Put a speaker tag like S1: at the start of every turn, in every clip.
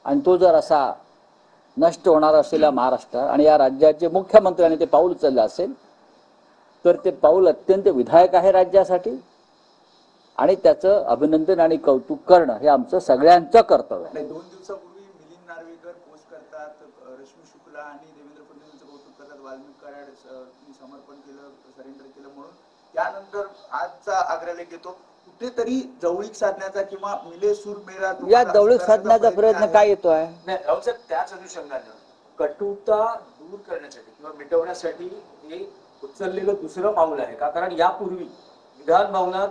S1: आणि तो जर असा नष्ट होणार असलेला महाराष्ट्र आणि या राज्याचे मुख्यमंत्र्यांनी ते पाऊल उचललं असेल तर ते पाऊल अत्यंत विधायक आहे राज्यासाठी आणि त्याचं अभिनंदन आणि कौतुक करणं हे आमचं सगळ्यांचं कर्तव्य आहे.
S2: 2 दिवसापूर्वी मिलिंद नार्वेकर पोस्ट करतात, रश्मी शुक्ला आणि देवेंद्र फडणवीसांचं कौतुक करतात, वाल्मिक कराड समर्पण केलं, सरेंडर केलं म्हणून. त्यानंतर आजचा आग्रहलेख येतो कुठेतरी जवळीक साधण्याचा किंवा मिले सूर मेरा
S1: या जवळीक साधण्याचा प्रयत्न काय येतो आहे?
S3: नाही राहुल साहेब, त्याच अनुषंगाने कटुता दूर करण्यासाठी किंवा मिटवण्यासाठी हे उचललेलं दुसरं पाऊल आहे का? कारण यापूर्वी विधान भवनात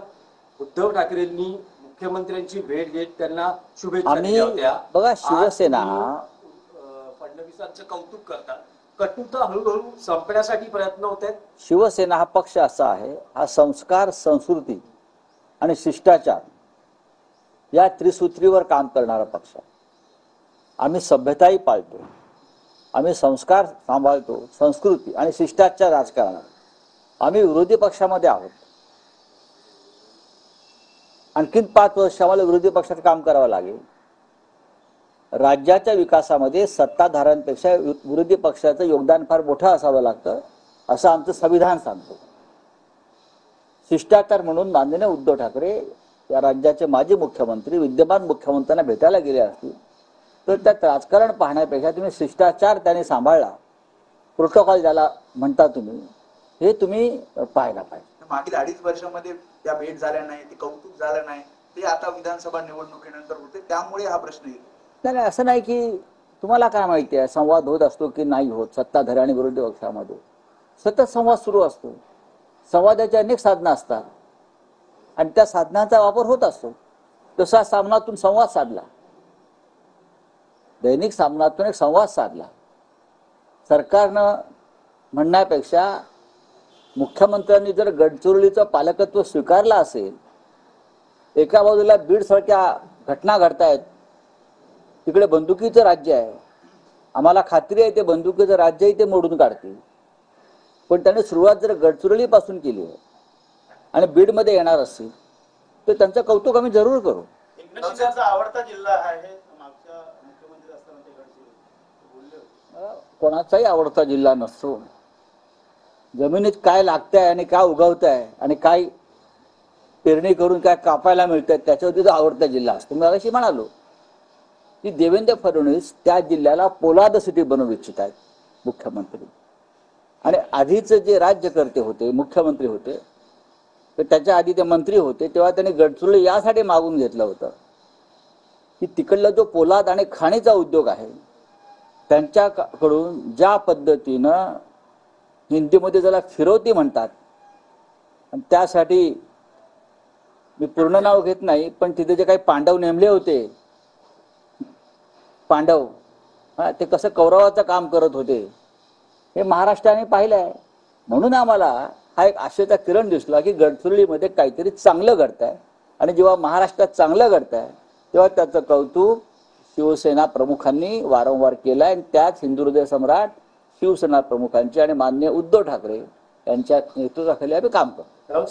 S3: उद्धव ठाकरेंनी मुख्यमंत्र्यांची भेट घेत त्यांना शुभेच्छा दिल्या होत्या.
S1: बघा, शिवसेना
S3: फडणवीसांचं कौतुक करतात, कटुता हळूहळू संपण्यासाठी प्रयत्न होत आहेत.
S1: शिवसेना हा पक्ष असा आहे, हा संस्कार, संस्कृती आणि शिष्टाचार या त्रिसूत्रीवर काम करणारा पक्ष आहे. आम्ही सभ्यताही पाळतो, आम्ही संस्कार सांभाळतो, संस्कृती आणि शिष्टाचार राजकारणात. आम्ही विरोधी पक्षामध्ये आहोत. आणखीन 5 वर्ष आम्हाला विरोधी पक्षात काम करावं लागेल. राज्याच्या विकासामध्ये सत्ताधाऱ्यांपेक्षा विरोधी पक्षाचं योगदान फार मोठं असावं लागतं असं आमचं संविधान सांगतं. शिष्टाचार म्हणून माननीय उद्धव ठाकरे या राज्याचे माजी मुख्यमंत्री विद्यमान मुख्यमंत्र्यांना भेटायला गेले असतील तर त्यात राजकारण पाहण्यापेक्षा तुम्ही शिष्टाचार त्याने सांभाळला, प्रोटोकॉल ज्याला म्हणता तुम्ही, हे तुम्ही पाहायला पाहिजे.
S2: मागील 2.5 वर्षामध्ये त्या भेट झाल्या नाही, ते कौतुक झालं नाही, ते आता विधानसभा निवडणुकीनंतर होते, त्यामुळे हा प्रश्न येतो.
S1: नाही, असं नाही की तुम्हाला काय माहिती आहे संवाद होत असतो की नाही होत. सत्ताधारी आणि विरोधी पक्षामध्ये सतत संवाद सुरू असतो. संवादाची अनेक साधनं असतात आणि त्या साधनांचा वापर होत असतो. तसा सामनातून संवाद साधला, दैनिक सामनातून एक संवाद साधला. सरकारनं म्हणण्यापेक्षा मुख्यमंत्र्यांनी जर गडचिरोलीचं पालकत्व स्वीकारलं असेल, एका बाजूला बीड सारख्या घटना घडतायत, तिकडे बंदुकीचं राज्य आहे, आम्हाला खात्री आहे ते बंदुकीचं राज्यही ते मोडून काढतील, पण त्याने सुरुवात जर गडचिरोलीपासून केली आहे आणि बीडमध्ये येणार असतील तर त्यांचं कौतुक आम्ही जरूर करू.
S2: एकनाथ आवडता जिल्हा आहे, मागच्या मुख्यमंत्री असताना ते गडचिरोली
S1: कोणाचाही आवडता जिल्हा नसतो. जमिनीत काय लागतंय आणि काय उगवतंय आणि काय पेरणी करून काय कापायला मिळतंय त्याच्यावरती जो आवडता जिल्हा असतो. मी अशी म्हणालो की देवेंद्र फडणवीस त्या जिल्ह्याला पोलाद सिटी बनवू इच्छित आहेत मुख्यमंत्री. आणि आधीचे जे राज्यकर्ते होते, मुख्यमंत्री होते, तर त्याच्या आधी ते मंत्री होते, तेव्हा त्यांनी गडचिरोली यासाठी मागून घेतलं होतं की तिकडला जो पोलाद आणि खाणीचा उद्योग आहे त्यांच्याकडून ज्या पद्धतीनं हिंदीमध्ये ज्याला फिरवती म्हणतात, आणि त्यासाठी मी पूर्ण नाव घेत नाही, पण तिथे जे काही पांडव नेमले होते, पांडव ते कसं कौरवाचं काम करत होते हे महाराष्ट्राने पाहिलं आहे. म्हणून आम्हाला हा एक आशेचा किरण दिसला की गडचिरोलीमध्ये काहीतरी चांगलं घडतंय आणि जेव्हा महाराष्ट्रात चांगलं घडतंय तेव्हा त्याचं कौतुक शिवसेना प्रमुखांनी वारंवार केलं आहे. आणि त्याच हिंदू हृदय सम्राट शिवसेना प्रमुखांचे आणि माननीय उद्धव ठाकरे यांच्या नेतृत्वाखाली आम्ही काम करतो.